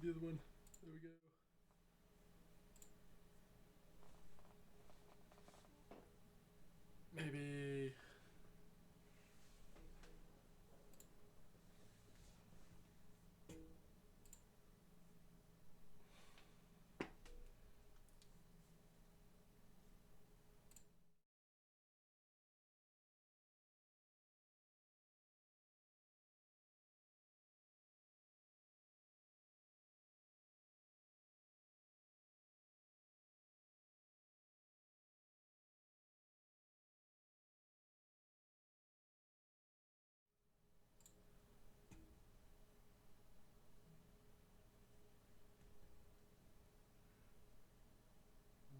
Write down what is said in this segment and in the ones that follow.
the other one. There we go. Maybe.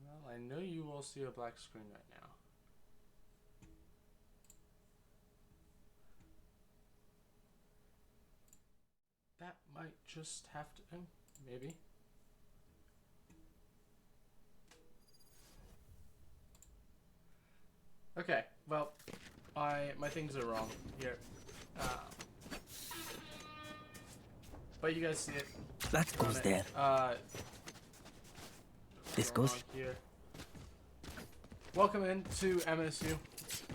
Well, I know you will see a black screen right now. That might just have to, maybe. Okay, well, my things are wrong here. But you guys see it. That goes there. This goes here. Welcome into MSU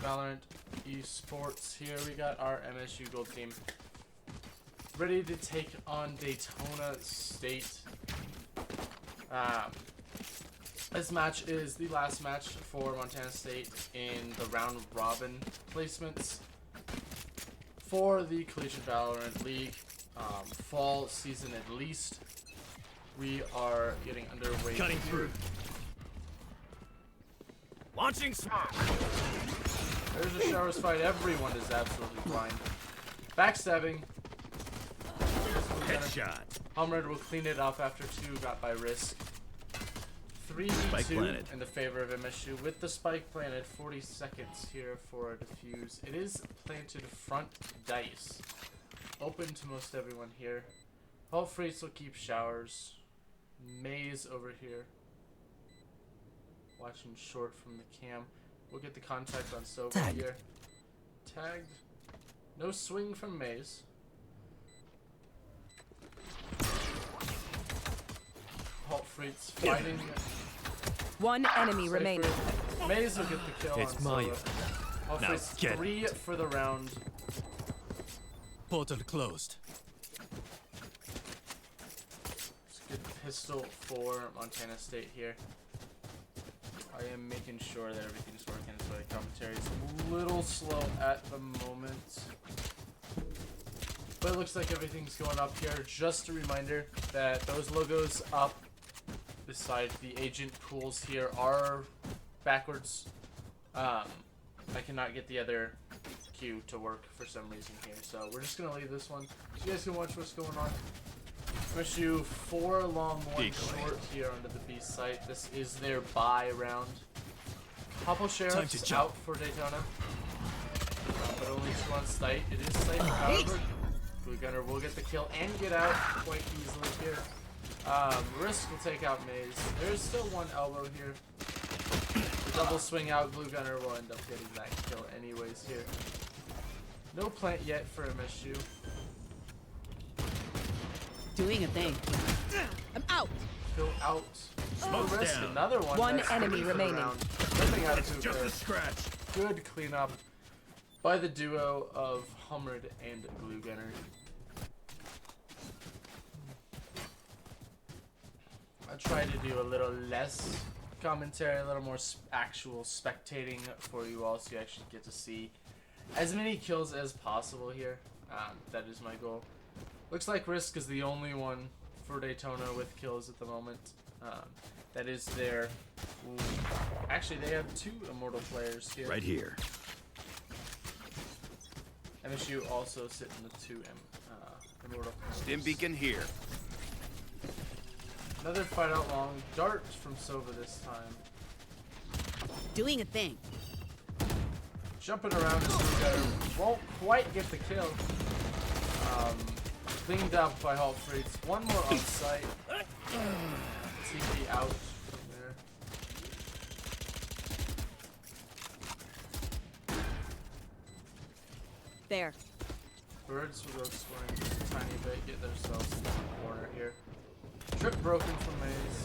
Valorant Esports. Here we got our MSU Gold team ready to take on Daytona State. This match is the last match for Montana State in the round robin placements for the Collegiate Valorant League fall season at least. We are getting underway. Cutting through. Launching smoke. There's a showers fight. Everyone is absolutely blind. Backstabbing. Headshot. Humred will clean it up after 2 got by Risk. 3v2 in the favor of MSU with the spike planted. 40 seconds here for a defuse. It is planted front dice. Open to most everyone here. All frees will keep showers. Maze over here. Watching short from the cam. We'll get the contact on Sova here. Tagged. No swing from Maze. Halt Freaks fighting. One enemy remaining. Maze will get the kill it's on my Sova. Halt Freaks 3 for the round. Portal closed. Good pistol for Montana State here. I am making sure that everything's working as well. The commentary is a little slow at the moment. But it looks like everything's going up here. Just a reminder that those logos up beside the agent pools here are backwards. I cannot get the other cue to work for some reason here. So we're just going to leave this one so you guys can watch what's going on. MSU 4 long, 1 short here under the B site. This is their bye round. Couple sheriffs out for Daytona, but only 2 on site. It is safe, however. Blue Gunner will get the kill and get out quite easily here. Risk will take out Maze. There's still 1 elbow here. The double swing out, Blue Gunner will end up getting that kill anyways here. No plant yet for MSU. Doing a thing. I'm out. Go out. Smoke's Risk, down. another one. One That's enemy 3 for the remaining. round. Nothing out It's of just a scratch. Good cleanup by the duo of Humred and Blue Gunner. I tried to do a little less commentary, a little more actual spectating for you all, so you actually get to see as many kills as possible here. That is my goal. Looks like Risk is the only one for Daytona with kills at the moment. That is their... Ooh, actually, they have 2 immortal players here. Right here. MSU also sitting with 2 immortal players. Stim beacon here. Another fight out long. Dart from Sova this time. Doing a thing. Jumping around as Blue Gunner won't quite get the kill. Cleaned up by Halt Freaks. 1 more on site. TP out from there. There. Birds will go scoring just a tiny bit, get themselves in the corner here. Strip broken from Maze.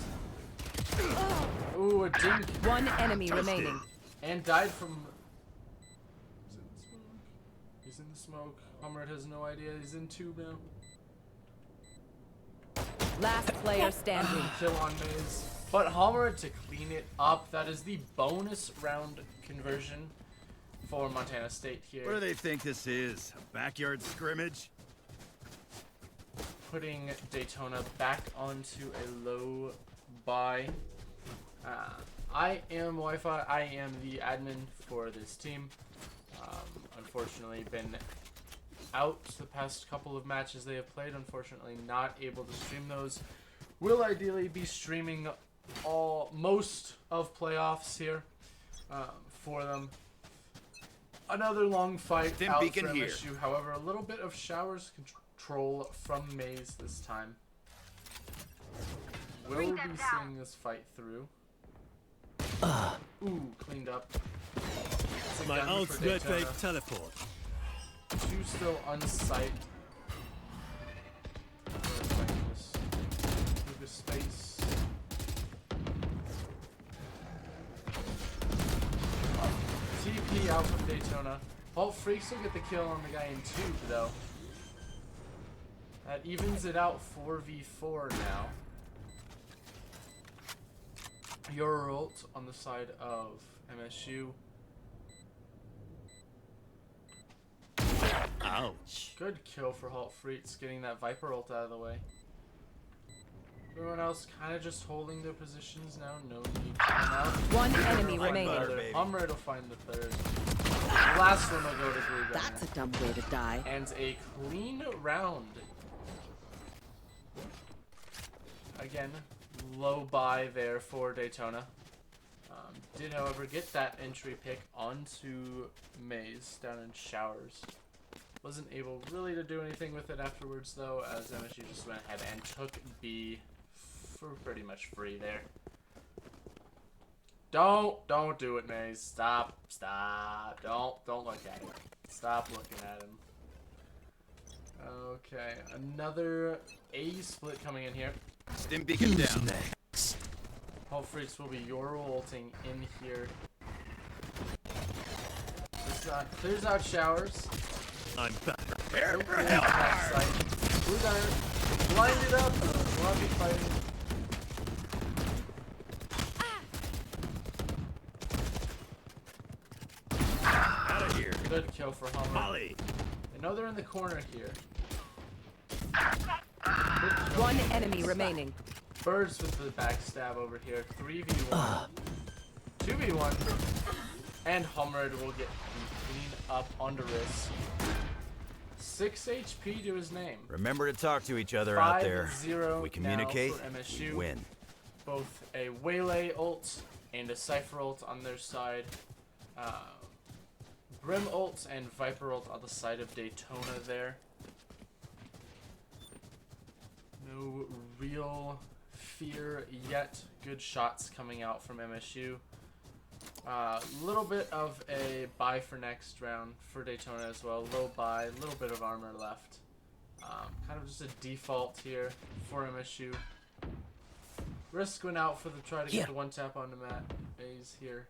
Ooh, a dink. One enemy remaining. And died from... Is it in the smoke? He's in the smoke. Hummer has no idea. He's in tube now. Last player standing. Kill on Maze. But Hummer to clean it up. That is the bonus round conversion for Montana State here. What do they think this is? A backyard scrimmage? Putting Daytona back onto a low buy. I am Wi-Fi. I am the admin for this team. Unfortunately, been out the past couple of matches they have played. Unfortunately, not able to stream those. Will ideally be streaming most of playoffs here for them. Another long fight Thin out for beacon here. MSU. However, a little bit of showers control from Maze this time. Will be seeing this fight through. Ooh, cleaned up. It's a My gun for ultimate Daytona. fake teleport. Two still unsight. Through the space. TP out from Daytona. Bolt Freaks will get the kill on the guy in tube though. That evens it out 4v4 now. Your ult on the side of MSU. Ouch. Good kill for Halt Freets, getting that Viper ult out of the way. Everyone else kind of just holding their positions now. No need to come out. One enemy Find remaining. the other. baby. Hummer will find the third. The last one will go to Glue Gunner. That's a dumb way to die. And a clean round. Again, low buy there for Daytona. Did, however, get that entry pick onto Maze down in Showers. Wasn't able really to do anything with it afterwards, though, as MSU just went ahead and took B for pretty much free there. Don't do it, Maze. Stop. Don't look at him. Stop looking at him. Okay, another A split coming in here. Stim beacon down. Halt Freaks will be your ulting in here. This clears out Showers. I'm back. Prepare for Clears hell. backside. Blue Gunner blinded up. Will be fighting. Out of here. Good kill for Hummer. Molly. I know they're in the corner here. Good kill. One enemy remaining. Birds with the backstab over here. 3v1. 2v1. And Hummer will get clean up onto risk. 6 HP to his name. Remember to talk to each other out there. 5-0 We communicate, now for MSU. we win. Both a Waylay ult and a Cypher ult on their side. Brim ult and Viper ult on the side of Daytona there. No real fear yet. Good shots coming out from MSU. Little bit of a buy for next round for Daytona as well. Low buy, a little bit of armor left. Kind of just a default here for MSU. Risk went out for the try to get the one tap onto Matt Maze here.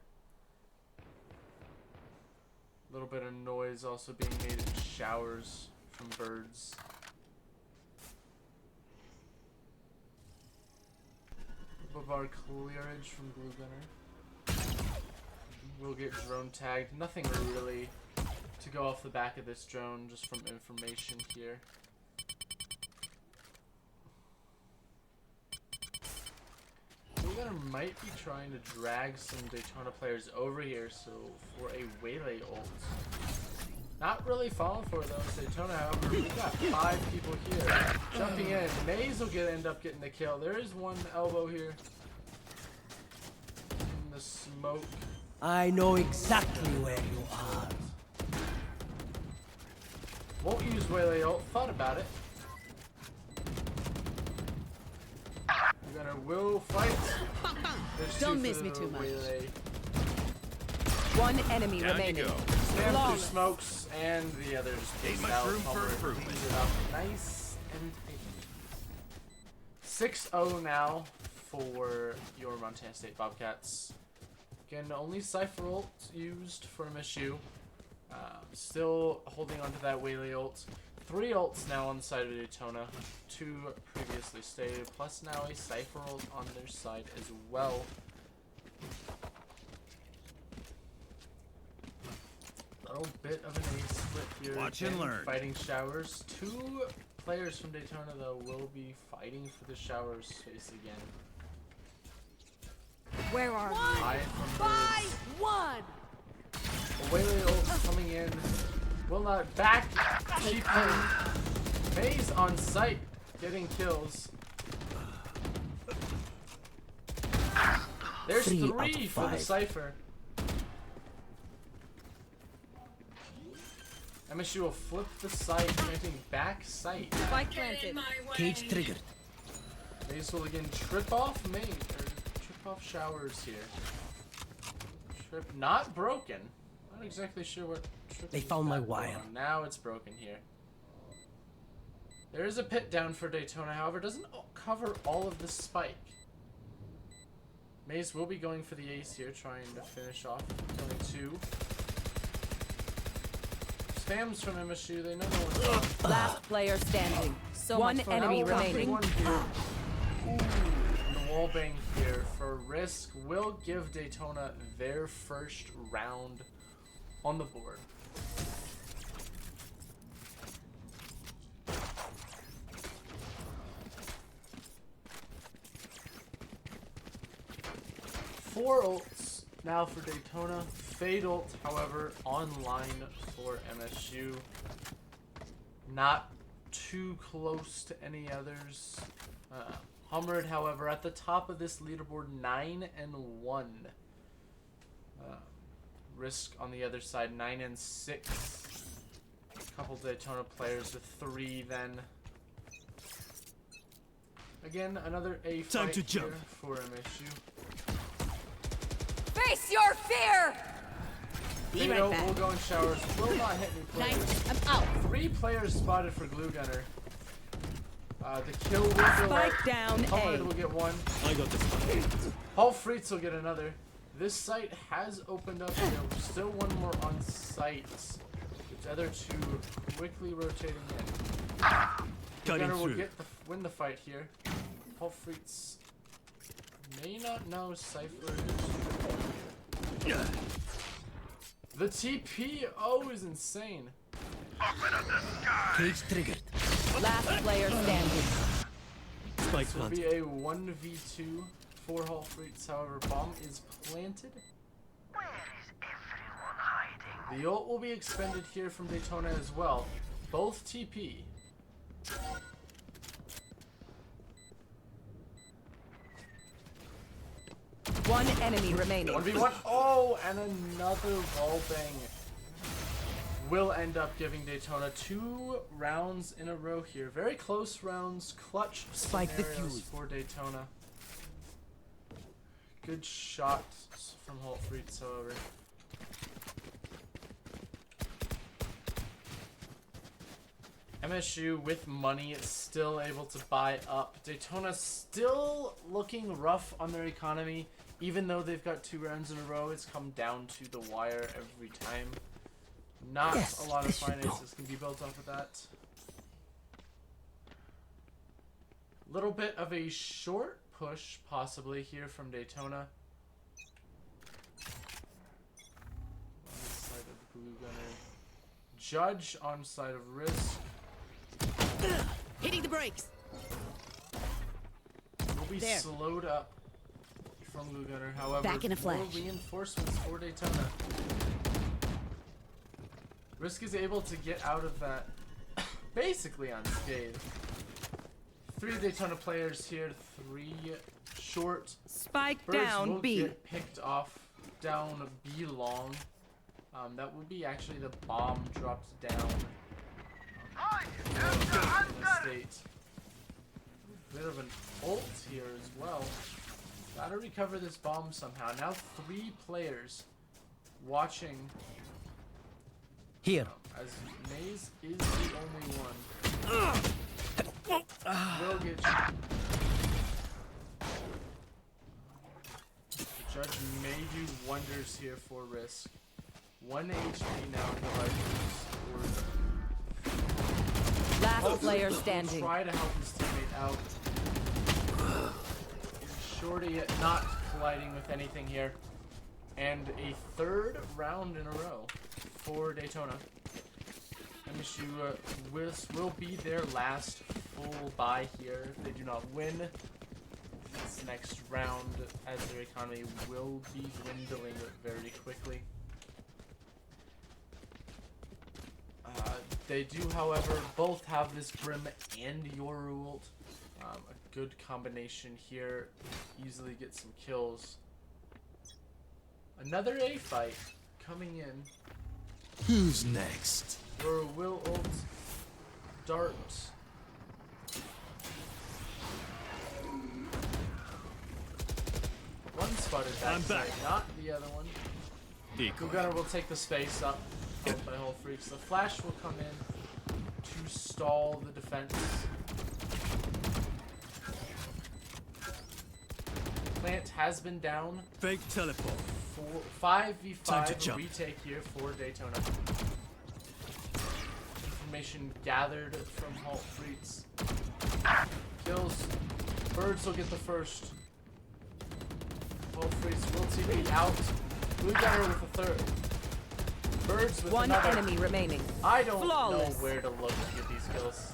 A little bit of noise also being made in Showers from Birds. Above our clearage from Glue Gunner. We'll get drone tagged. Nothing really to go off the back of this drone, just from information here. Glue Gunner might be trying to drag some Daytona players over here, so for a Waylay ult. Not really falling for it though. Daytona, however, we got 5 people here. Jumping in. Maze will end up getting the kill. There is one elbow here. In the smoke. I know exactly where you are. Won't use Waylay ult. Thought about it. We're gonna will fight. There's Don't two miss for me the too much. Waylay. One enemy Down you remaining. go. Spam through Flawless. smokes, and the others Ain't just much out. room for Hummer improvement. cleans it up nice and tight. 6-0 now for your Montana State Bobcats. Again, only Cypher ult used for MSU. Still holding on to that Whaley ult. 3 ults now on the side of Daytona. 2 previously stated, plus now a Cypher ult on their side as well. A little bit of an ace split here. Watch and learn. Fighting showers. 2 players from Daytona, though, will be fighting for the showers space again. Where are you? Eye from Birds. One. A Whaley ult coming in. Will not back. Keep playing. Maze on site, getting kills. There's 3 out 3 of for the 5. Cypher. MSU will flip the site, planting back site. Spike planted. Cage triggered. Maze will again trip off main, or trip off showers here. Trip not broken. Not exactly sure what trip They is found my that wire. on. Now it's broken here. There is a pit down for Daytona, however, doesn't cover all of the spike. Maze will be going for the ace here, trying to finish off, killing 2. Spams from MSU, they know no one's on. Last player standing. One Much for enemy now. remaining. One here. Ooh, the wall bang here for Risk will give Daytona their first round on the board. Four ults now for Daytona. Fade ult, however, online for MSU. Not too close to any others. Hummered, however, at the top of this leaderboard, 9-1. Risk on the other side, 9-6. A couple Daytona players with 3 then. Again, another A Time fight to jump. here for MSU. Face your fear. Be right back. We'll go in showers. Will not hit any players. Nice. I'm out. 3 players spotted for Glue Gunner. The kill will go Spike out. down Hummered A. will get 1. I got this one. Paul Fritz will get another. This site has opened up here. Still 1 more on site. The other 2 quickly rotating in. Glue Cutting Gunner will through. win the fight here. Paul Fritz may not know Cypher. The TPO is insane. Cage triggered. Last player standing. Spike This will planted. be a 1v2 for Hall Freights, however, bomb is planted. The ult will be expended here from Daytona as well. Both TP. One enemy remaining. 1v1. Oh, and another wall bang. Will end up giving Daytona 2 rounds in a row here. Very close rounds, clutch Spike scenarios defused. for Daytona. Good shots from Holt Freights, however. MSU with money is still able to buy up. Daytona still looking rough on their economy. Even though they've got 2 rounds in a row, it's come down to the wire every time. Not Yes, a lot of this should finances can be built off of that. Little bit of a short push possibly here from Daytona. On the side of Blue Gunner. Judge on side of Risk. Hitting the brakes. Will be There. slowed up from Blue Gunner. However, Back in a more flash. reinforcements for Daytona. Risk is able to get out of that basically unscathed. 3 Daytona players here, 3 short. Spike Birds down will B. get picked off down B long. That will be actually the bomb dropped down. In the state. Bit of an ult here as well. Gotta recover this bomb somehow. Now 3 players watching Here. as Maze is the only one. Will get you. Judge may do wonders here for Risk. 1 HP now in the rifles. Last player He'll standing. try to help his teammate out. Shorty not colliding with anything here. And a 3rd round in a row for Daytona. MSU will be their last full bye here if they do not win this next round, as their economy will be dwindling very quickly. They do, however, both have this Brim and Yoru ult. A good combination here. Easily get some kills. Another A fight coming in. Who's next? Yoru will ult. Dart. One spotted back. I'm back. Not the other one. Decoy. Gunner will take the space up. Helped by Whole Freaks. The flash will come in to stall the defense. Plant has been down. Fake teleport. 5v5 retake here for Daytona. Information gathered from Halt Freaks. Kills. Birds will get the first. Halt Freaks will TP out. Blue Gunner with the 3rd. Birds with 1 another. enemy remaining. I don't Flawless. know where to look to get these kills.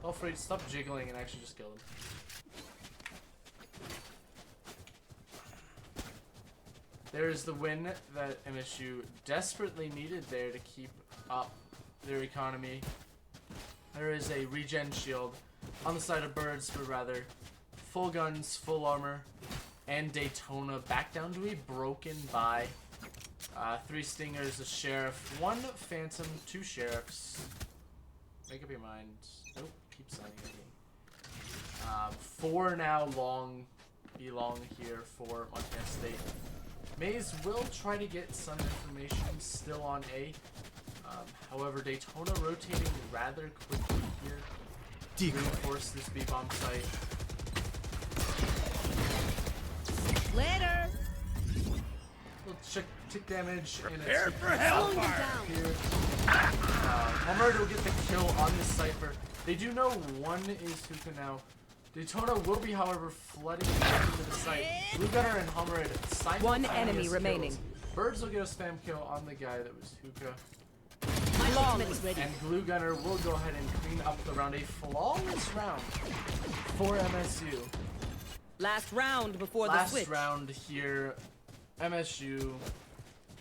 Halt Freaks, stop jiggling and actually just kill them. There is the win that MSU desperately needed there to keep up their economy. There is a regen shield on the side of Birds, but rather full guns, full armor, and Daytona back down to a broken bye. 3 stingers, a sheriff, 1 phantom, 2 sheriffs. Make up your mind. Nope, keep signing again. 4 now belong here for Montana State. Maze will try to get some information still on A. However, Daytona rotating rather quickly here to reinforce this B-bomb site. Later. Little tick damage and Prepare it's for hellfire! here. Homer will get the kill on this Cypher. They do know 1 is Hookah now. Daytona will be, however, flooding into the site. Blue Gunner and Homer simultaneous 1 enemy kills. remaining. Birds will get a spam kill on the guy that was Hookah. My ultimate is ready. And Blue Gunner will go ahead and clean up the round. A flawless round for MSU. Last round before the Last switch. round here. MSU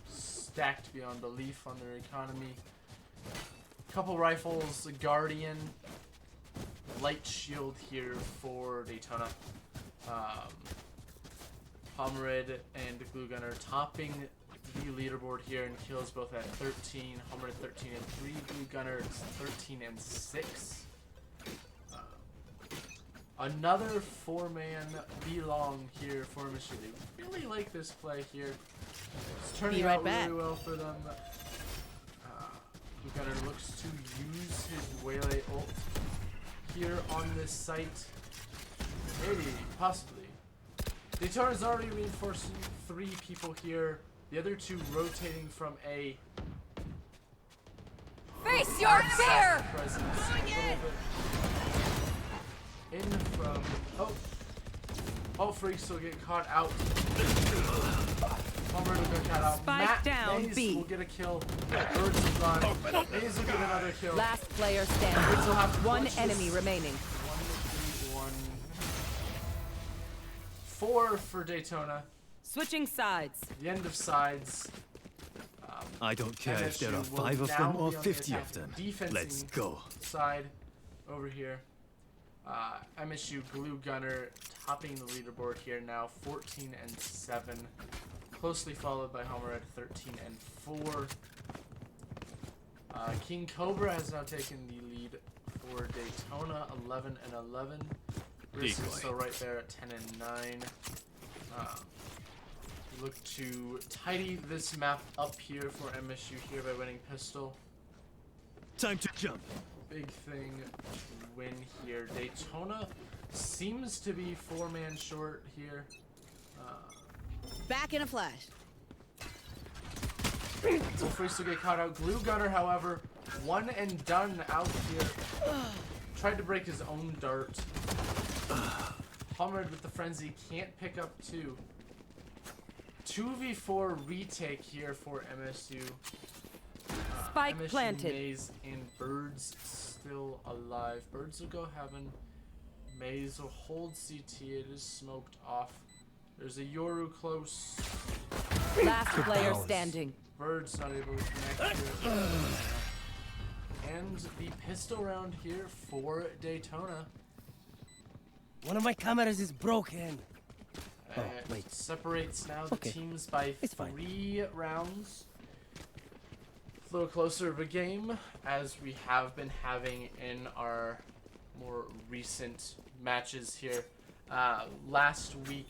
stacked beyond belief on their economy. Couple rifles, a Guardian, light shield here for Daytona. Pomerade and Glue Gunner topping the leaderboard here in kills, both at 13. Pomerade 13 and 3. Glue Gunner 13 and 6. Another 4-man belong here for MSU. They really like this play here. It's turning out really well for them. Blue Gunner looks to use his Waylay ult here on this site. Maybe, possibly. Daytona's already reinforcing 3 people here. The other 2 rotating from A. Face your fear! Presence a little bit. In from all freaks will get caught out. Homer will get caught out. Spike Matt down, Maze B. will get a kill. Birds is gone. Maze will get another kill. Last player standing. Birds will have to 1 clutch enemy this. remaining. 1, 3, 1. 4 for Daytona. Switching sides. The end of sides. I don't care if there are MSU will 5 of now them be or on the 50 attack of them. defensing Let's go. Side over here. MSU Glue Gunner topping the leaderboard here now, 14 and 7. Closely followed by Homer at 13 and 4. King Cobra has now taken the lead for Daytona, 11 and 11. Risk is still right there at 10 and 9. Look to tidy this map up here for MSU here by winning Pistol. Time to jump. Big thing to win here. Daytona seems to be 4-man short here. Back in a flash. Bo3 to get caught out. Glue Gunner, however, one and done out here. Tried to break his own dart. Hammered with the frenzy, can't pick up two. 2v4 retake here for MSU. Spike MSU planted. Maze and Birds still alive. Birds will go heaven. Maze will hold CT. It is smoked off. There's a Yoru close. Last player standing. Bird's not able to connect here. And the pistol round here for Daytona. One of my cameras is broken. Oh, It wait. separates now the Okay. teams by It's fine. 3 rounds. A little closer of a game as we have been having in our more recent matches here. Last week,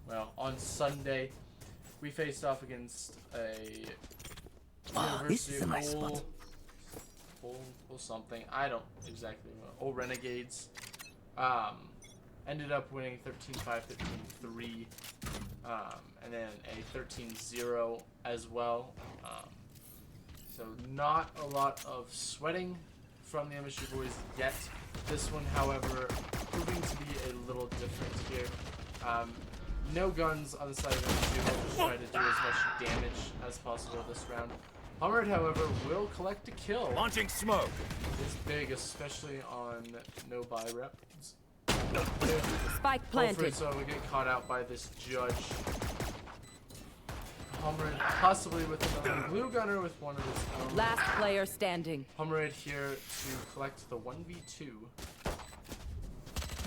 well, on Sunday, we faced off against a This is a nice University spot. or something. I don't exactly know. Oh, Renegades. Ended up winning 13-5, 13-3, and then a 13-0 as well. So not a lot of sweating from the MSU boys yet. This one, however, proving to be a little different here. No guns on the side of MSU. We'll just try to do as much damage as possible this round. Hammered, however, will collect a kill. Launching smoke. It's big, especially on no buy reps. Spike Hopefully, planted. so we get caught out by this judge. Hammered possibly with another Glue Gunner with one of his own. Last player standing. Hammered here to collect the 1v2.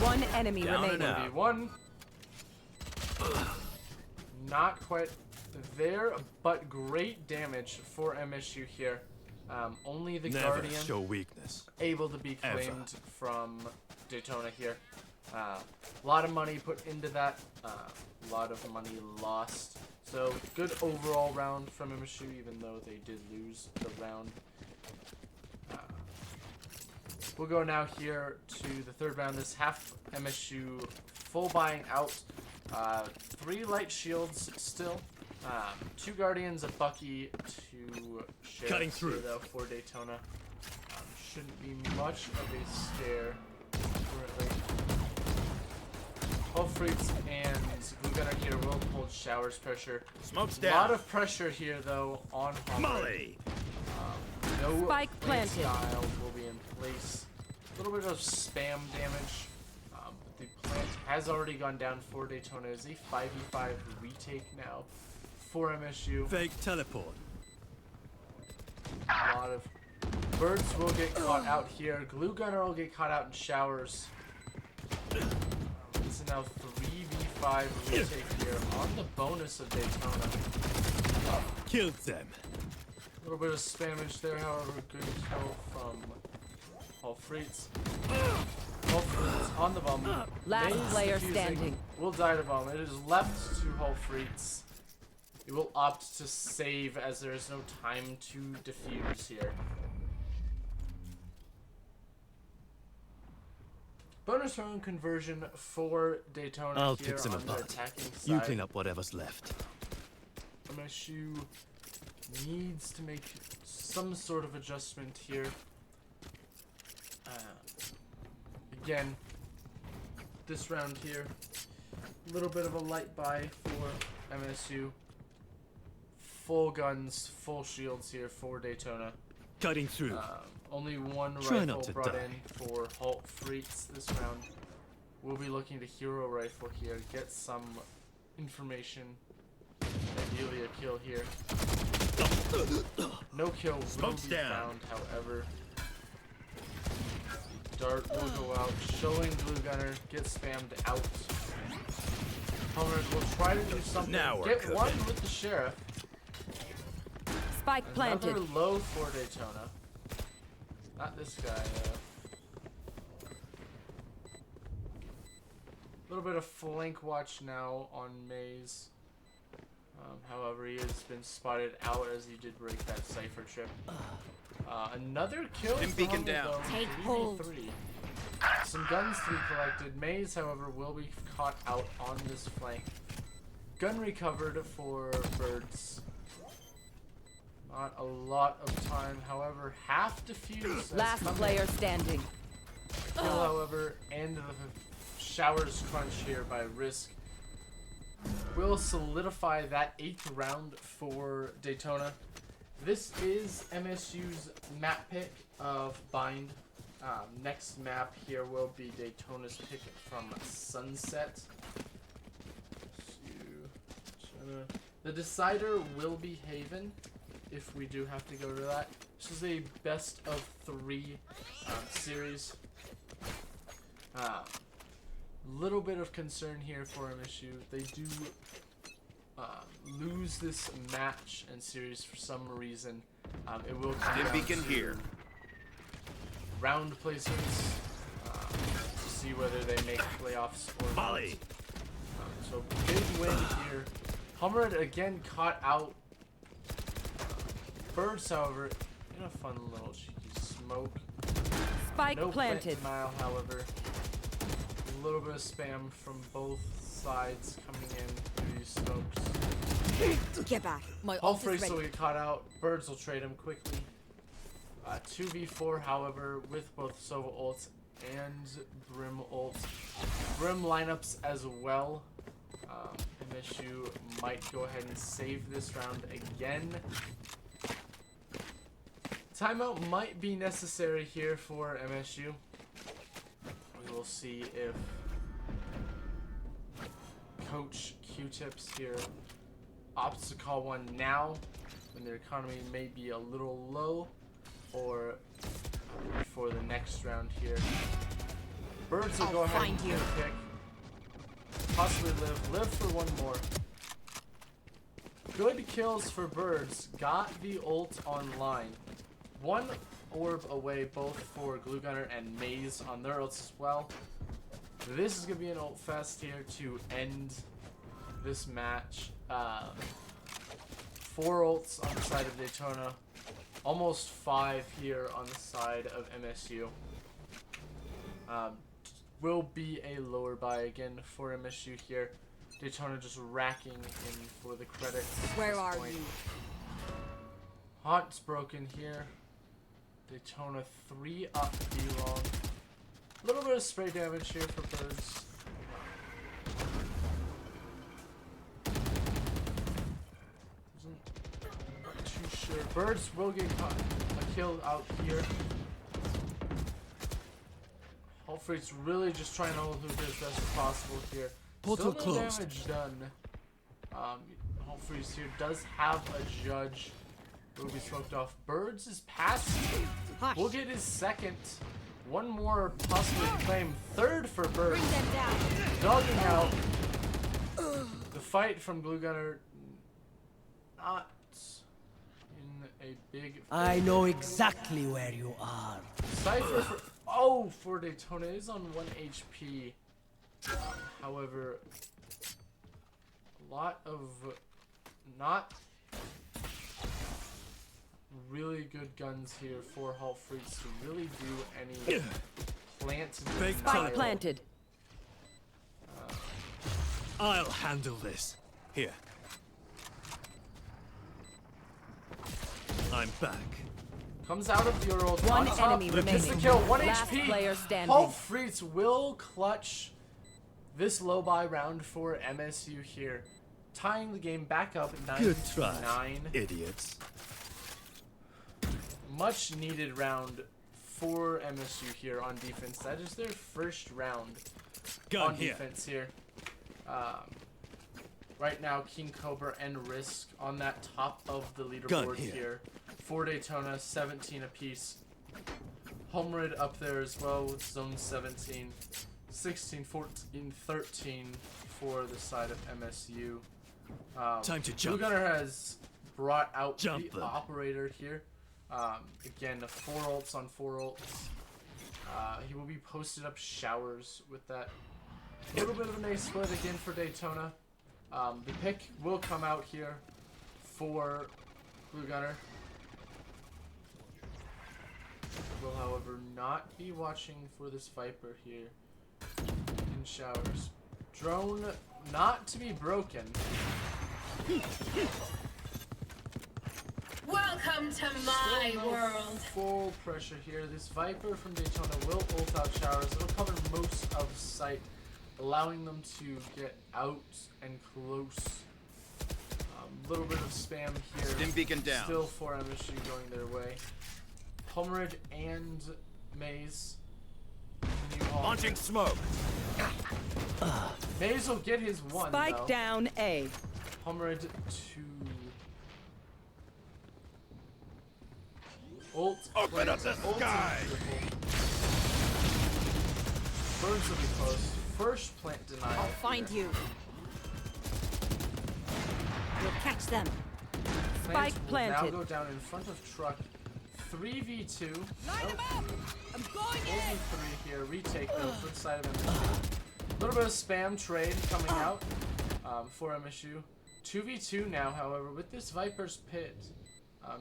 One enemy Down and remaining. out. 1v1. Not quite there, but great damage for MSU here. Only the Never Guardian show weakness. able to be Ever. claimed from Daytona here. A lot of money put into that, a lot of money lost. So good overall round from MSU, even though they did lose the round. We'll go now here to the third round. This half MSU full buying out. 3 light shields still. 2 Guardians, a Bucky, 2 Sheriffs Cutting through. here, though, for Daytona. Shouldn't be much of a scare currently. Both Freaks and Glue Gunner here will hold showers pressure. Smoke's A down. lot of pressure here, though, on Hammered. Molly. No Spike plant planted. styles will be in place. A little bit of spam damage. But the plant has already gone down for Daytona. It's a 5v5 retake now for MSU. Fake teleport. A lot of birds will get caught out here. Glue Gunner will get caught out in showers. It's now 3v5 retake here on the bonus of Daytona. Killed them. A little bit of spammage there, however, good kill from Paul Freitz. Paul Freitz on the bomb. Last Maze player defusing, standing. Will die to bomb. It is left to Paul Freitz. He will opt to save as there is no time to defuse here. Bonus round conversion for Daytona I'll here kick some on the butt. attacking side. You clean up whatever's left. MSU needs to make some sort of adjustment here. Again, this round here, a little bit of a light buy for MSU. Full guns, full shields here for Daytona. Cutting through. Only one Try rifle not to brought die. in for Halt Freaks this round. We'll be looking to hero rifle here, get some information. Ideally a kill here. No kill will Smoke's be down. found, however. Dart will go out, showing Glue Gunner, get spammed out. Hummers will try to do something. Now we're Get cooking. one with the Sheriff. Spike planted. Another low for Daytona. Not this guy, A little bit of flank watch now on Maze. However, he has been spotted out as he did break that cipher trip. Another kill. Dim for beacon Humble, down. though, Take 3v3. hold. Some guns to be collected. Maze, however, will be caught out on this flank. gun recovered for Birds. Not a lot of time, however, half defuse. Last player standing. Kill, however, and the showers crunch here by Risk will solidify that 8th round for Daytona. This is MSU's map pick of Bind. Next map here will be Daytona's pick from Sunset. The decider will be Haven, if we do have to go to that. This is a best of 3 series. Little bit of concern here for MSU. They do lose this match and series for some reason. It will come down Beacon to here. round placements to see whether they make playoffs or Molly. not. So big win here. Hummered again caught out. Birds, however, in a fun little cheeky smoke. Spike No plant planted. denial, however. A little bit of spam from both sides coming in through these smokes. Get back. My All ult three is still ready. get caught out. Birds will trade him quickly. 2v4, however, with both Sova ults and Brim ults. Brim lineups as well. MSU might go ahead and save this round again. Timeout might be necessary here for MSU. We will see if Coach Q-Tips here opts to call one now when their economy may be a little low, or for the next round here. Birds will I'll go ahead find and you. pick. Possibly live for one more. Good kills for Birds. Got the ult online. One orb away, both for Glue Gunner and Maze on their ults as well. This is gonna be an ult fest here to end this match. 4 ults on the side of Daytona, almost 5 here on the side of MSU. Will be a lower buy again for MSU here. Daytona just racking in for the credits. Where are you? Haunt's broken here. Daytona 3 up B long. A little bit of spray damage here for Birds. Not too sure. Birds will get caught, a kill out here. Hopefully it's really just trying to hold Luca as best as possible here. Portal Still no closed. damage done. Hopefully here does have a judge. Will be smoked off. Birds is passive. Hush. We'll get his second. One more possibly claim. Third for Birds. Bring them down. Dogging out. The fight from Glue Gunner. Not in a big. I know exactly where you are. Cypher for. Oh, for Daytona is on 1 HP. However, a lot of not really good guns here for Halt Freaks to really do any plant Big denial. Spike planted. I'll handle this. Here. I'm back. Comes out of the Earl. One on top, enemy gets the remaining. kill. 1 Last HP. player standing. Halt Freaks will clutch this low buy round for MSU here, tying the game back up at 9 Good to try, 9. idiots. Much needed round for MSU here on defense. That is their first round Gun on here. defense here. Right now, King Cobra and Risk on that top of the Gun leaderboard here. here. For Daytona, 17 apiece. Homerid up there as well with zone 17. 16, 14, 13 for the side of MSU. Time to Blue jump. Gunner has brought out Jump the them. operator here. Again, 4 ults on 4 ults. He will be posted up showers with that. A little bit of an A split again for Daytona. The pick will come out here for Blue Gunner. Will, however, not be watching for this Viper here in showers. Drone not to be broken. Welcome to my Still no world. full pressure here. This Viper from Daytona will ult out showers. It'll cover most of sight, allowing them to get out and close. A little bit of spam here. Stim beacon down. Still 4 MSU going their way. Humrid and Maze. Launching smoke. Maze will get his one. Spike though. down A. Humrid to ult. Open up the Ult sky. Birds will be close. First plant denial. I'll find you. We'll catch them. Plants Spike will now planted. go down in front of truck. 3v2. Line them up. I'm going in. 3 here. Retake though for the side of MSU. A little bit of spam trade coming out for MSU. 2v2 now, however, with this Viper's Pit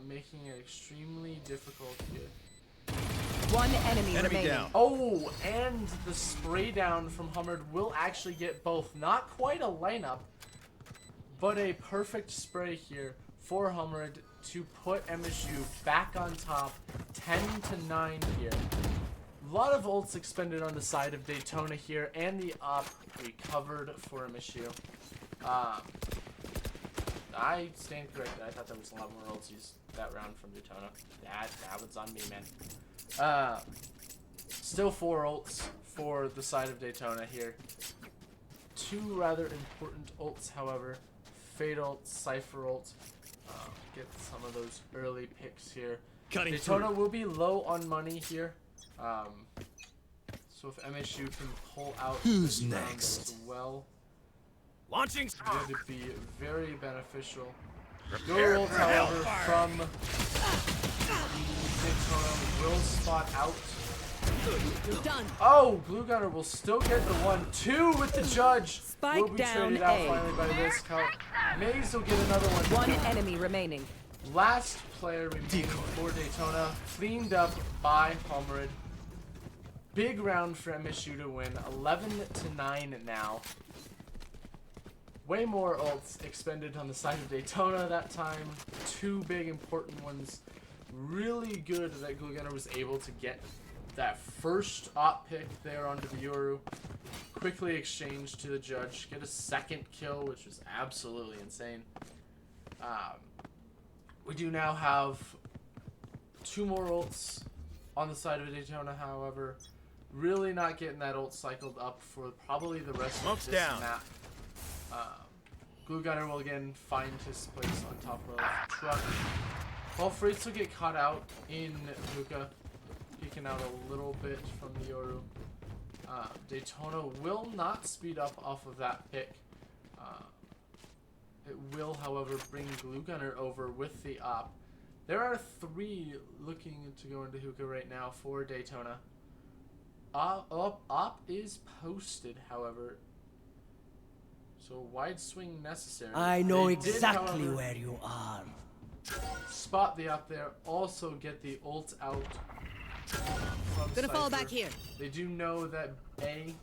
making it extremely difficult here. One enemy Enemy remaining. down. Oh, and the spray down from Hummerd will actually get both. Not quite a lineup, but a perfect spray here for Hummerd to put MSU back on top, 10-9 here. A lot of ults expended on the side of Daytona here, and the op recovered for MSU. I stand corrected. I thought there was a lot more ults used that round from Daytona. That was on me, man. Still 4 ults for the side of Daytona here. 2 rather important ults, however. Fade ult, Cypher ult. Get some of those early picks here. Cutting Daytona through. will be low on money here. So if MSU can pull out Who's this round next? as well, Launching smoke. would be very beneficial. Go ult, however, from Daytona will spot out. You're done. Oh, Blue Gunner will still get the 1-2 with the judge. Spike will be down traded out A. finally by this count. Maze will get another one. One enemy remaining. Last player remaining for Daytona, cleaned up by Humrid. Big round for MSU to win, 11-9 now. Way more ults expended on the side of Daytona that time. 2 big important ones. Really good that Blue Gunner was able to get that first op pick there onto the Yoru. Quickly exchanged to the judge. Get a second kill, which was absolutely insane. We do now have 2 more ults on the side of Daytona, however. Really not getting that ult cycled up for probably the rest Smoke's of this down. map. Glue Gunner will again find his place on top of truck. While Freights will get caught out in Hookah, peeking out a little bit from the Yoru. Daytona will not speed up off of that pick. It will, however, bring Glue Gunner over with the op. There are 3 looking to go into Hookah right now for Daytona. Op is posted, however. So wide swing necessary. I know They did, exactly however, where you are. spot the op there. Also get the ult out. From Gonna fall Cypher. back here. They do know that A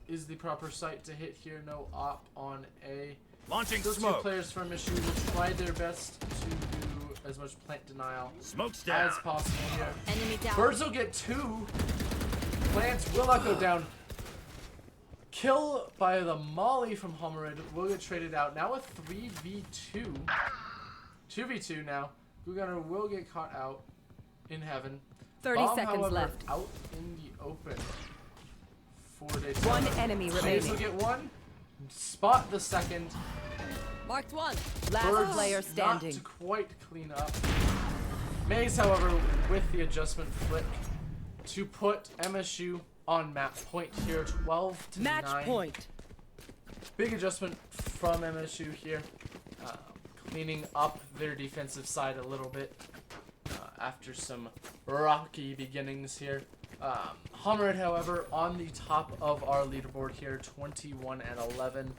is the proper site to hit here. No op on A. Launching Still 2 smoke. players from MSU will try their best to do as much plant denial Smoke's down. as possible here. Enemy down. Birds will get 2. Plants will not go down. Kill by the Molly from Hummerid will get traded out. Now a 3v2. 2v2 now. Glue Gunner will get caught out in heaven. 30 Bomb, seconds however, left. out in the open for Daytona. One enemy Maze remaining. will get 1. Spot the second. Marked one. Last Birds player standing. not to quite clean up. Maze, however, with the adjustment flick to put MSU on map point here, 12-9. Match point. Big adjustment from MSU here, cleaning up their defensive side a little bit after some rocky beginnings here. Hummered, however, on the top of our leaderboard here, 21-11.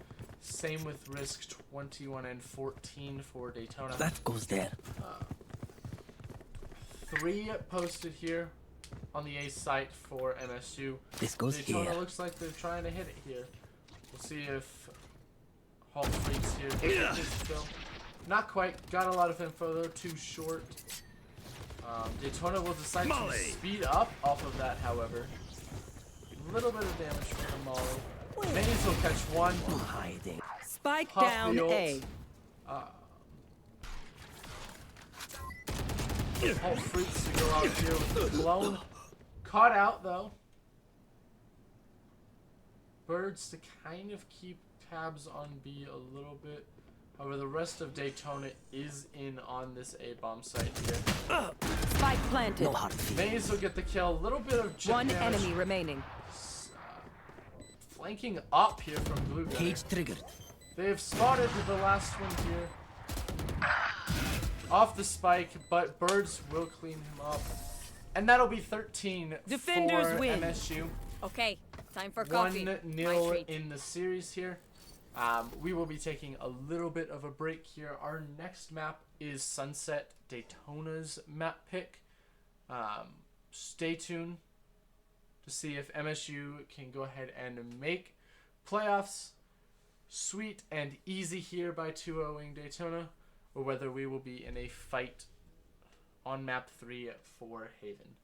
Same with Risk, 21-14 for Daytona. That goes there. 3 posted here on the A site for MSU. This goes Daytona here. looks like they're trying to hit it here. We'll see if Halt Freaks here can get his kill. Not quite. Got a lot of info though. Too short. Daytona will decide to speed up off of that, however. A little bit of damage from the Molly. Maze will catch one. Hiding. Spike Pop down the ult. A. Halt Freaks to go out here with the blown. Caught out though. Birds to kind of keep tabs on B a little bit. However, the rest of Daytona is in on this A-bomb site here. Spike planted. No hard feelings. Maze will get the kill. A little bit of jet One damage. enemy remaining. Flanking up here from Blue Gunner. Cage triggered. They have spotted the last one here. Off the spike, but Birds will clean him up. And that'll be 13 Defenders for win. MSU. Okay, time for coffee. 1-0 in the series here. We will be taking a little bit of a break here. Our next map is Sunset, Daytona's map pick. Stay tuned to see if MSU can go ahead and make playoffs. Sweet and easy here by 2-0ing Daytona, or whether we will be in a fight on map 3 for Haven.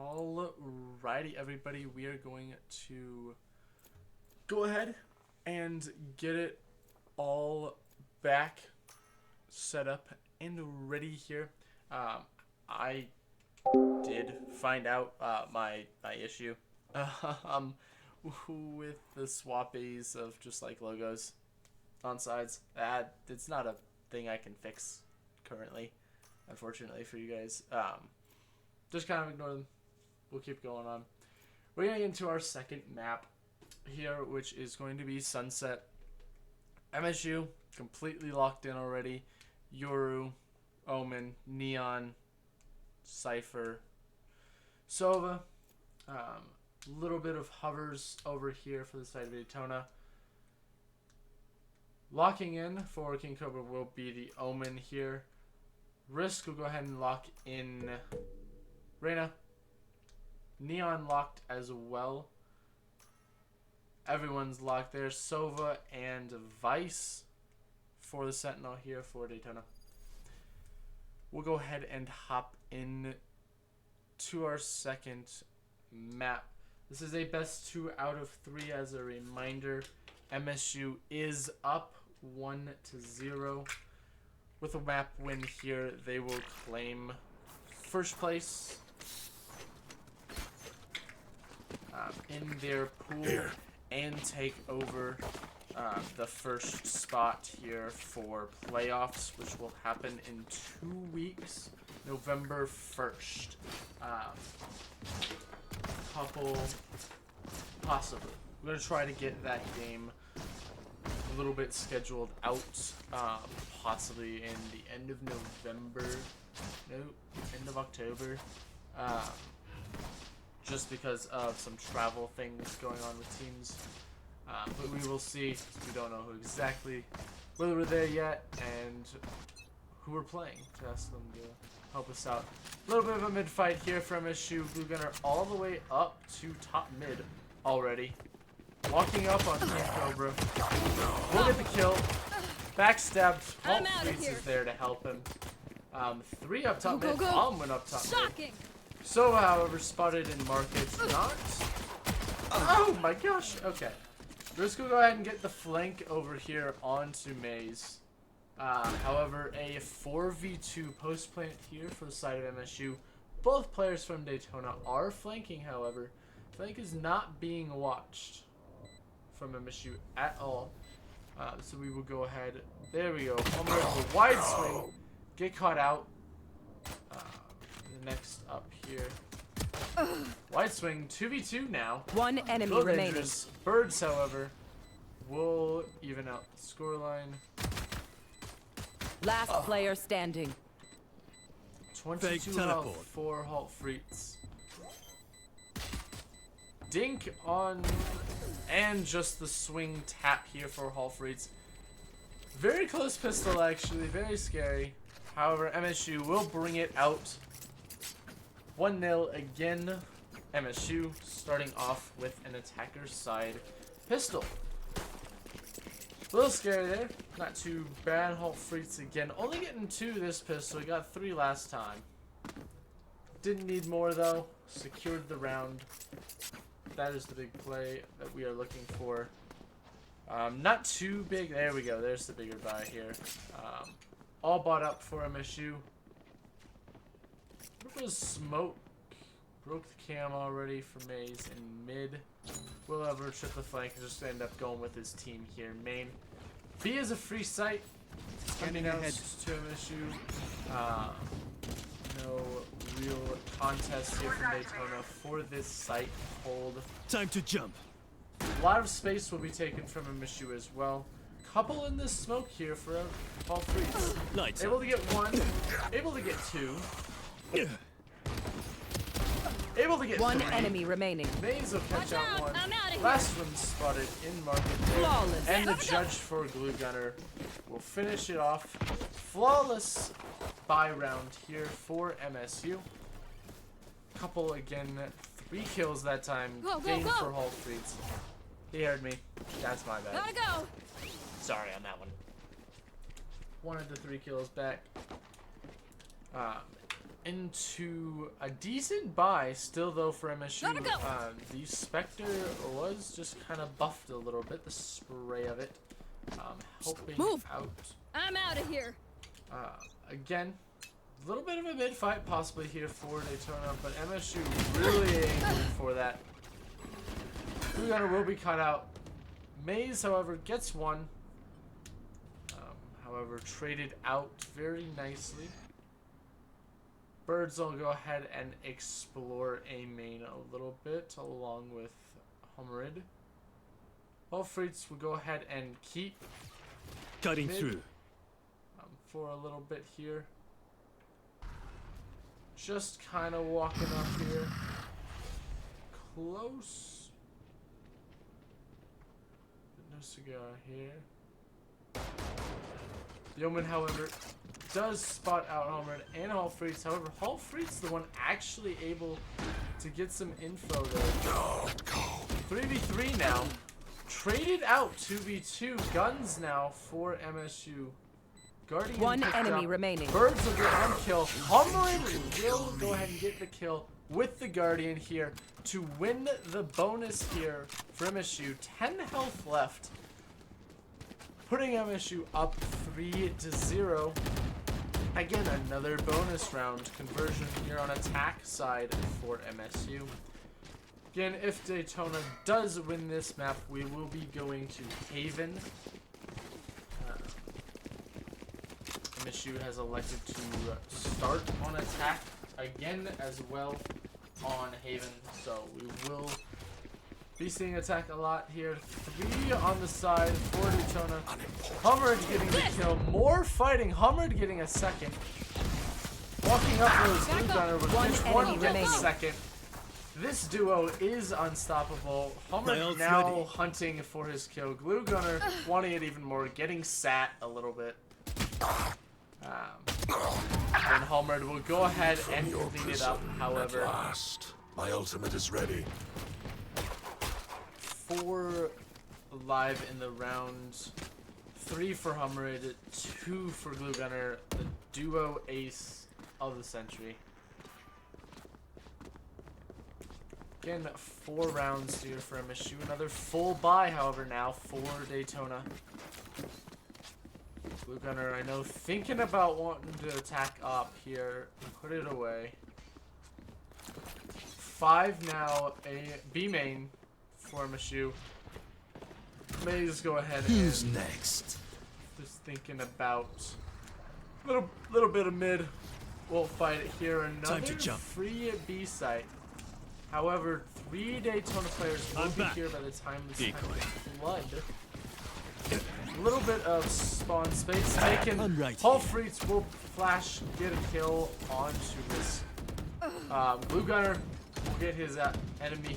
Alrighty, everybody, we are going to go ahead and get it all back set up and ready here. I did find out my issue with the swappies of just like logos on sides. It's not a thing I can fix currently, unfortunately for you guys. Just kind of ignore them. We'll keep going on. We're going to get into our second map here, which is going to be Sunset. MSU, completely locked in already. Yoru, Omen, Neon, Cypher, Sova. Little bit of hovers over here for the side of Daytona. Locking in for King Cobra will be the Omen here. Risk will go ahead and lock in Reyna. Neon locked as well. Everyone's locked there. Sova and Vice for the Sentinel here for Daytona. We'll go ahead and hop in to our second map. This is a best 2 out of 3 as a reminder. MSU is up 1-0. With a map win here, they will claim first place in their pool and take over the first spot here for playoffs, which will happen in 2 weeks, November 1st. Possibly. We're going to try to get that game a little bit scheduled out, possibly in the end of November, no, end of October, just because of some travel things going on with teams, but we will see. We don't know exactly whether we're there yet and who we're playing to ask them to help us out. A little bit of a mid fight here from MSU. Blue Gunner all the way up to top mid already. Walking up on King Cobra. We'll get the kill. Backstabbed. Halt Fleets is there to help him. 3 up top mid. Bomb went up top mid. So, however, spotted in markets. Not. Oh my gosh. Okay. Risk will go ahead and get the flank over here onto Maze. However, a 4v2 post plant here for the side of MSU. Both players from Daytona are flanking, however. Flank is not being watched from MSU at all. So we will go ahead. There we go. Almost a wide swing. Get caught out. Next up here. Wide swing. 2v2 now. One enemy remaining. Dangerous. Birds, however, will even out the scoreline. Last player standing. 22 health for Halt Freets. Dink on, and just the swing tap here for Halt Freets. Very close pistol, actually, very scary. However, MSU will bring it out. 1-0 again. MSU starting off with an attacker's side pistol. A little scary there. Not too bad. Halt Freets again. Only getting 2 this pistol. We got 3 last time. Didn't need more though. Secured the round. That is the big play that we are looking for. Not too big. There we go. There's the bigger buy here. All bought up for MSU. What was smoke? Broke the cam already for Maze in mid. Will ever trip the flank and just end up going with his team here in main. B is a free site. Coming out to MSU. No real contest here from Daytona for this site hold. Time to jump. A lot of space will be taken from MSU as well. Couple in this smoke here for all Freets. Lights able to get 1. Able to get 2. Able to get 1 3. enemy remaining. Maze will catch out 1. I'm outta here. Last one spotted in market there. Flawless. And the judge for Glue Gunner will finish it off. Flawless buy round here for MSU. Couple again, 3 kills that time. Gain for Halt Freets. He heard me. That's my bad. Gotta go. Sorry on that one. Wanted the 3 kills back. into a decent buy still though for MSU. Gotta go. The Spectre was just kind of buffed a little bit, the spray of it, helping Move. out. I'm out of here. Again, a little bit of a mid fight possibly here for Daytona, but MSU really angling for that. Blue Gunner will be cut out. Maze, however, gets one. However, traded out very nicely. Birds will go ahead and explore A main a little bit along with Humrid. Wolfrieds will go ahead and keep Cutting mid, through. for a little bit here. Just kind of walking up here. Close. But no cigar here. Yeoman, however, does spot out Humrid and Hallfreets. However, Hallfreets the one actually able to get some info there. 3v3 now. Traded out 2v2. Guns now for MSU. Guardian One picked enemy up. remaining. Birds will get one kill. Humrid will go ahead and get the kill with the Guardian here to win the bonus here for MSU. 10 health left. Putting MSU up 3-0. Again, another bonus round conversion here on attack side for MSU. Again, if Daytona does win this map, we will be going to Haven. MSU has elected to start on attack again as well on Haven, so we will be seeing attack a lot here. 3 on the side for Daytona. Humrid getting the kill. More fighting. Humrid getting a second. Walking up those Blue Gunner with one get the second. This duo is unstoppable. Humrid now ready. hunting for his kill. Glue Gunner wanting it even more, getting sat a little bit. And Humrid will go ahead and clean it up, however. Last. My ultimate is ready. 4 live in the round. 3 for Humrid, 2 for Glue Gunner, the duo ace of the century. Again, 4 rounds here for MSU. Another full buy, however, now for Daytona. Blue Gunner, I know, thinking about wanting to attack up here. Put it away. 5 now, a B main for MSU. May just go ahead and Who's next? just thinking about little bit of mid. We'll fight it here. Another Time to jump. free B site. However, 3 Daytona players will I'm be back. here by the time this time Decoy. is flood. A little bit of spawn space taken. I'm right Hallfreets will flash, get a kill onto this. Blue Gunner will get his enemy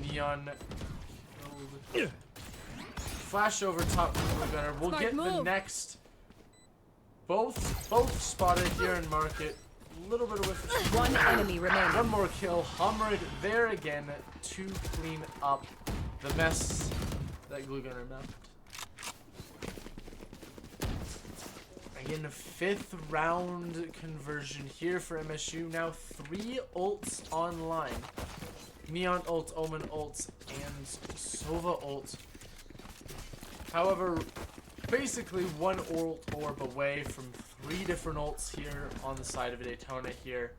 Neon killed. Flash over top from Blue Gunner. We'll get the next. Both spotted here in market. A little bit of whiff. One enemy remaining. One more kill. Humrid there again to clean up the mess that Glue Gunner left. Again, 5th round conversion here for MSU. Now 3 ults online. Neon ult, Omen ult, and Sova ult. However, basically 1 ult orb away from 3 different ults here on the side of Daytona here.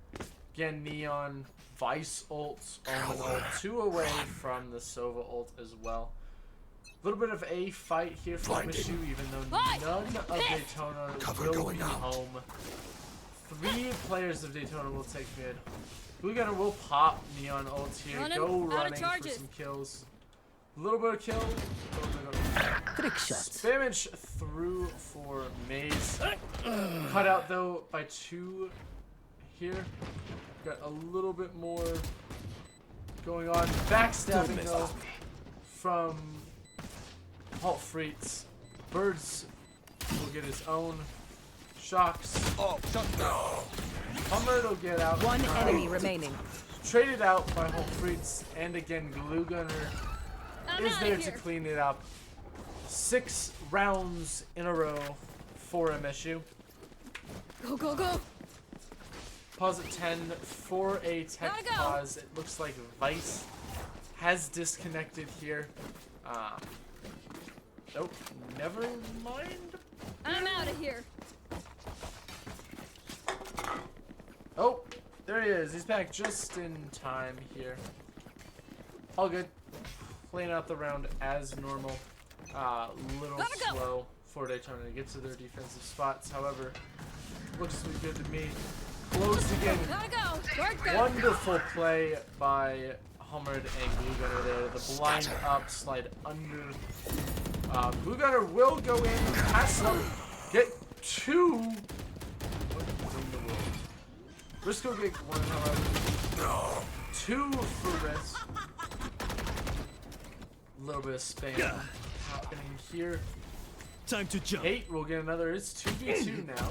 Again, Neon, Vice ult, Omen ult, 2 away from the Sova ult as well. A little bit of a fight here for MSU, even though none of Daytona will be home. 3 players of Daytona will take mid. Blue Gunner will pop Neon ult here, go running for some kills. A little bit of kill. Trick shot. Spammage through for Maze. Cut out though by 2 here. Got a little bit more going on. Backstabbing though from Hallfreets. Birds will get his own. Shocks. Oh, shut down. Hummer will get out. One enemy remaining. Traded out by Hallfreets. And again, Glue Gunner is there to clean it up. 6 rounds in a row for MSU. Go, go, go. Pause at 10 for a tech Gotta go. pause. It looks like Vice has disconnected here. Nope, never mind. I'm out of here. Oh, there he is. He's back just in time here. All good. Playing out the round as normal. Little Gotta go. slow for Daytona to get to their defensive spots. However, looks to be good to me. Closed again. Gotta go. Work good. Wonderful play by Hummered and Glue Gunner there. The blind up, slide under. Glue Gunner will go in, pass up, get two. What in the world? Risk will get one, however. Two for Risk. A little bit of spam happening here. Time to jump. 8 will get another. It's 2v2 now.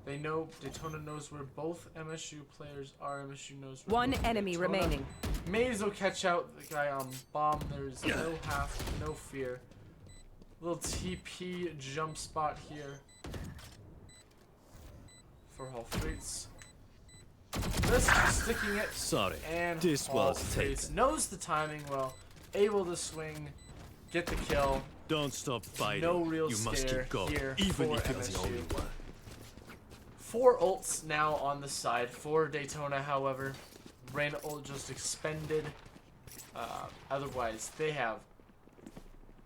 They know, Daytona knows where both MSU players are. MSU knows where One both enemy Daytona. remaining. Maze will catch out the guy on bomb. There's no no fear. Little TP jump spot here for Hall Freaks. Risk sticking it. Sorry. And This Hall was Freaks taken. knows the timing well. Able to swing, get the kill. Don't stop fighting. No real You must scare keep going, here even for if it's the MSU. only one. 4 ults now on the side for Daytona, however. Rain ult just expended. Otherwise, they have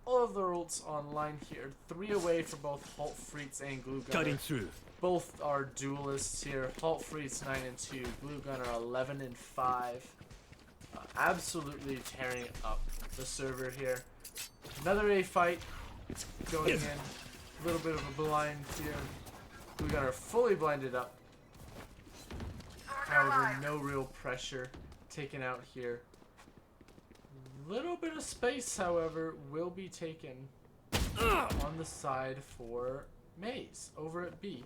all of their ults online here. 3 away for both Halt Freets and Glue Gunner. Cutting through. Both are duelists here. Halt Freets 9 and 2, Glue Gunner 11 and 5. Absolutely tearing up the server here. Another A fight going in. A little bit of a blind here. Glue Gunner fully blinded up. However, no real pressure taken out here. Little bit of space, however, will be taken on the side for Maze over at B.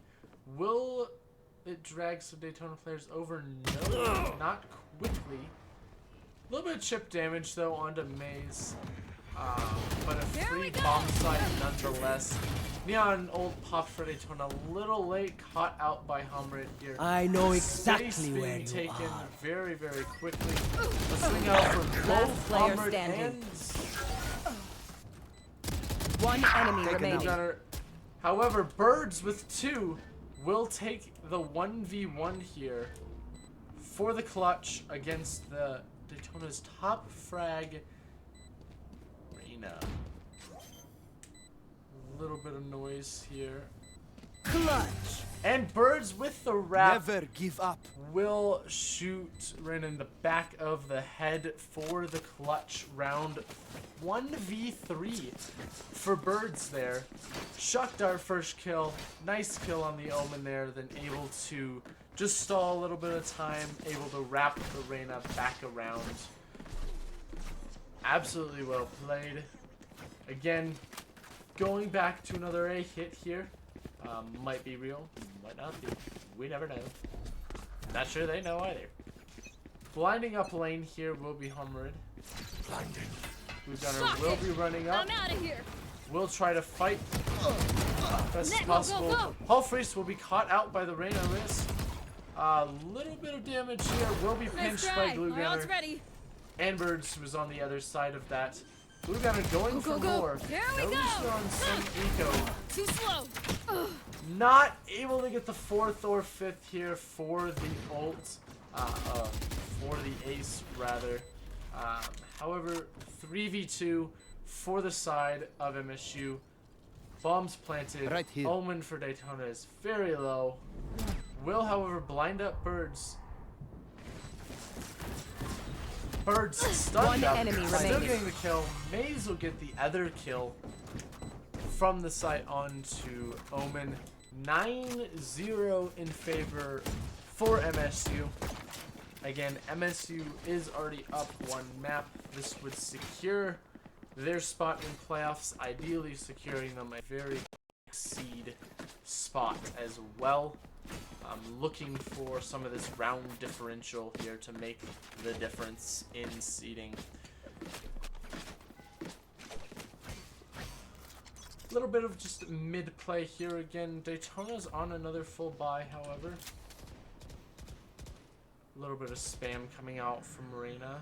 Will it drag some Daytona players over? No, not quickly. A little bit of chip damage though onto Maze, but a free bomb site nonetheless. Neon ult popped for Daytona a little late, caught out by Humrid here. I know Space exactly being where you taken are. very, very quickly. A swing out for both player Humrid standing. and One enemy Glue remaining. Gunner. However, Birds with 2 will take the 1v1 here for the clutch against the Daytona's top frag, Reina. A little bit of noise here. Clutch. And Birds with the wrap Never give up. will shoot Ren in the back of the head for the clutch round. 1v3 for Birds there. Shucked our first kill. Nice kill on the Omen there, then able to just stall a little bit of time, able to wrap the Reyna back around. Absolutely well played. Again, going back to another A hit here. Might be real, might not be. We never know. Not sure they know either. Blinding up lane here will be Humrid. Blinding. Glue Gunner will be running up. I'm out of here. We'll try to fight best Go, go, possible. go. Hall Freeze will be caught out by the Reyna wrist. A little bit of damage here will be Nice pinched try. by Glue My ult's Gunner. ready. And Birds was on the other side of that. Glue Gunner going Go, for go, go. more. Here we Knows go. they're on some eco. Too slow. Ugh. Not able to get the 4th or 5th here for the ult. For the ace, rather. However, 3v2 for the side of MSU. Bombs planted. Right here. Omen for Daytona is very low. Will, however, blind up Birds. Birds stunned One up. enemy Still remaining. getting the kill. Maze will get the other kill from the site onto Omen. 9-0 in favor for MSU. Again, MSU is already up 1 map. This would secure their spot in playoffs, ideally securing them a very seed spot as well. I'm looking for some of this round differential here to make the difference in seeding. A little bit of just mid play here again. Daytona's on another full buy, however. A little bit of spam coming out from Reyna.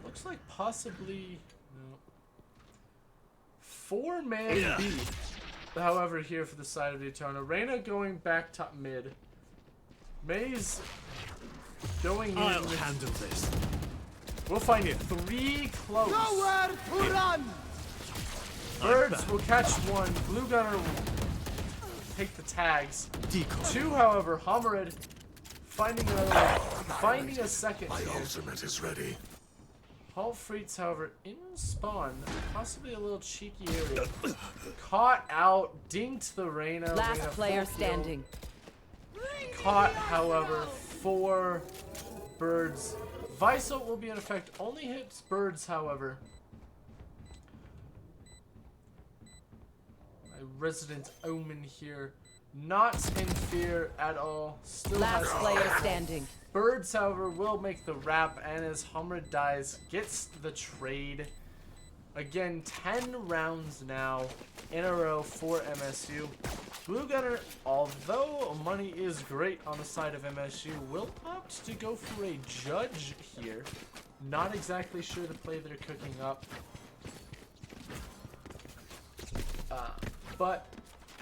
Looks like possibly no. 4-man B. However, here for the side of Daytona, Reyna going back top mid. Maze going in. I'll handle this. We'll find 3 close. Nowhere to run! Birds will catch 1. Blue Gunner will take the tags. Decoy. 2, however, Homerid finding another one. Finding a second My here. ultimate is ready. Halt Freets, however, in spawn, possibly a little cheeky area. Caught out, dinked the Reyna. Last Reyna player full kill. standing. Caught, however, 4 birds. Visal will be in effect, only hits birds, however. My resident Omen here, not in fear at all. Still Last has player standing. Birds, however, will make the wrap, and as Humrid dies, gets the trade. Again, 10 rounds now in a row for MSU. Blue Gunner, although money is great on the side of MSU, will opt to go for a judge here. Not exactly sure the play they're cooking up. But,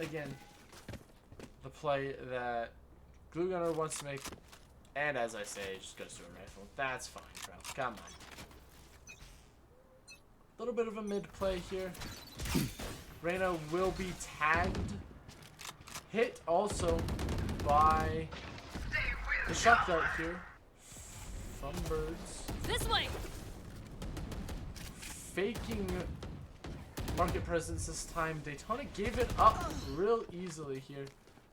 again, the play that Blue Gunner wants to make. And as I say, just goes to a rifle. That's fine, bro. Come on. A little bit of a mid play here. Reyna will be tagged. Hit also by the shot dart here from Birds. This way. Faking market presence this time. Daytona gave it up real easily here.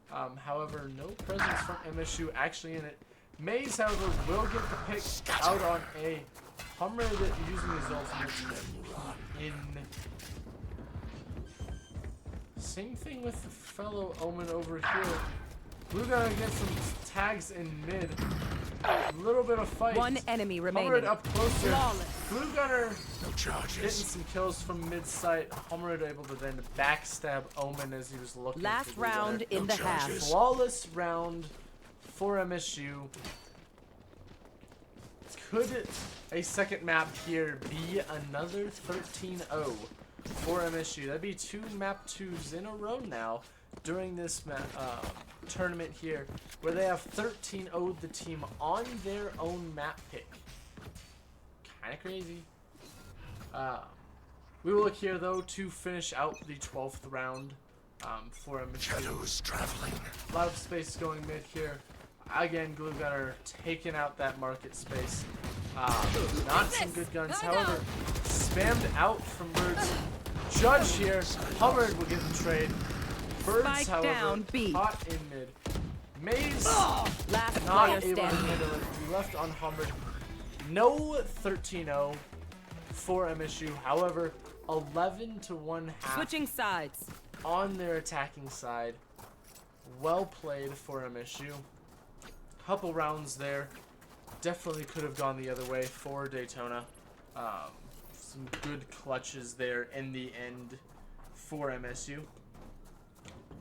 However, no presence from MSU actually in it. Maze, however, will get the pick out on A. Humrid using his ultimate in. Same thing with the fellow Omen over here. Blue Gunner gets some tags in mid. A little bit of fight. 1 enemy remaining. Humrid up closer. Flawless. Blue Gunner No getting charges. some kills from mid-sight. Humrid able to then backstab Omen as he was looking. Last for Blue Gunner. round in the half. charges. Flawless round for MSU. Could a second map here be another 13-0 for MSU? That'd be 2 map 2s in a row now during this tournament here, where they have 13-0'd the team on their own map pick. Kind of crazy. We will look here though to finish out the 12th round for MSU. Shadows traveling. A lot of space going mid here. Again, Blue Gunner taking out that market space. Not some good guns. However, spammed out from Birds. Judge here. Hubbard will get the trade. Birds, Spike however, down, B. caught in mid. Maze Last not player able to standing. handle it. He left on Hubbard. No 13-0 for MSU. However, 11-1 half Switching sides. on their attacking side. Well played for MSU. Couple rounds there. Definitely could have gone the other way for Daytona. Some good clutches there in the end for MSU.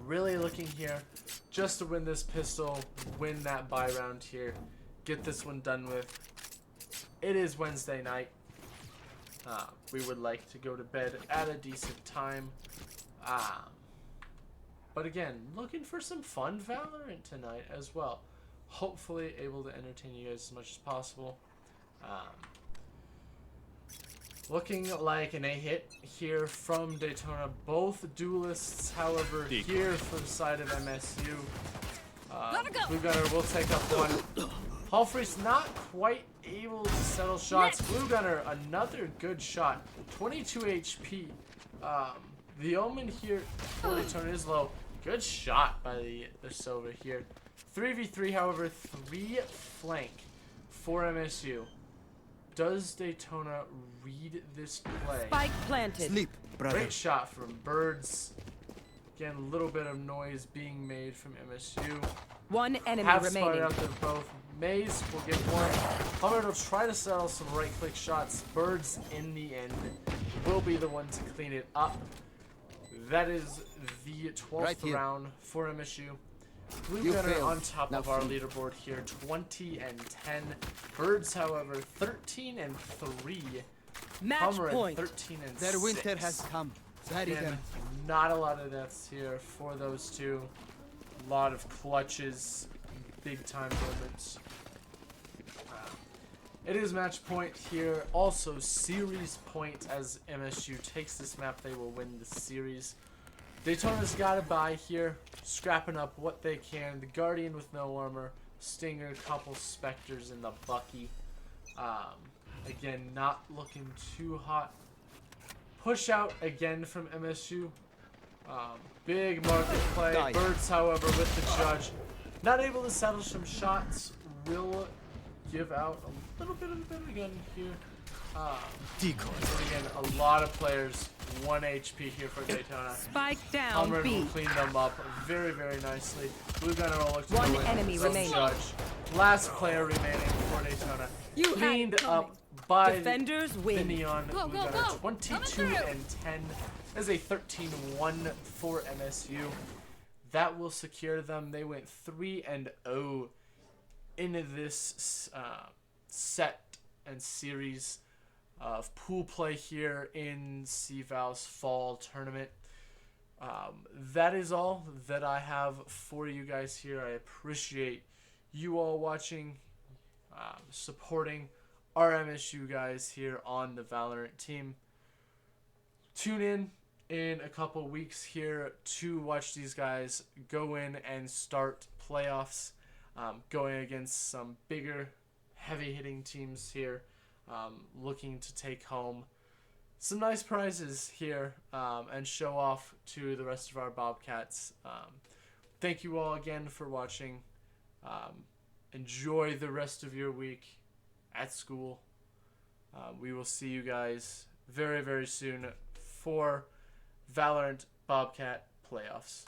Really looking here just to win this pistol, win that buy round here, get this one done with. It is Wednesday night. We would like to go to bed at a decent time. But again, looking for some fun Valorant tonight as well. Hopefully able to entertain you guys as much as possible. Looking like an A-hit here from Daytona. Both duelists, however, here for the side of MSU. Blue Gunner will take up one. Hallfree's not quite able to settle shots. Blue Gunner, another good shot. 22 HP. The Omen here for Daytona is low. Good shot by the Sova here. 3v3, however, 3 flank for MSU. Does Daytona read this play? Spike planted. Sleep, brother. Great shot from Birds. Again, a little bit of noise being made from MSU. 1 enemy Half spotted remaining. out there both. Maze will get one. Hubbard will try to settle some right-click shots. Birds, in the end, will be the one to clean it up. That is the 12th Right here. round for MSU. Blue You Gunner failed. on top Now of our flee. leaderboard here, 20 and 10. Birds, however, 13 and 3. Match Hummer at point. 13 and Their 6. winter has come. Again, not a lot of deaths here for those two. A lot of clutches, big time moments. It is match point here. Also series point as MSU takes this map. They will win the series. Daytona's got a bye here. Scrapping up what they can. The Guardian with no armor. Stinger, couple Spectres in the Bucky. Again, not looking too hot. Push out again from MSU. Big market play. Die. Birds, however, with the judge. Not able to settle some shots. Will give out a little bit of a better gun here. Decoy. But again, a lot of players. 1 HP here for Daytona. Spike down Hummer B. will clean them up very, very nicely. Blue Gunner will look to One win. enemy So remaining. Judge. Last player remaining for Daytona. You had it Cleaned coming. up by Defenders the win. Neon Go, Blue go, Gunner. go. 22 and 10. As a 13-1 for MSU. That will secure them. They went 3-0 into this set and series of pool play here in CVAL's fall tournament. That is all that I have for you guys here. I appreciate you all watching, supporting our MSU guys here on the Valorant team. Tune in a couple weeks here to watch these guys go in and start playoffs, going against some bigger, heavy-hitting teams here, looking to take home some nice prizes here and show off to the rest of our Bobcats. Thank you all again for watching. Enjoy the rest of your week at school. We will see you guys very, very soon for Valorant Bobcat playoffs.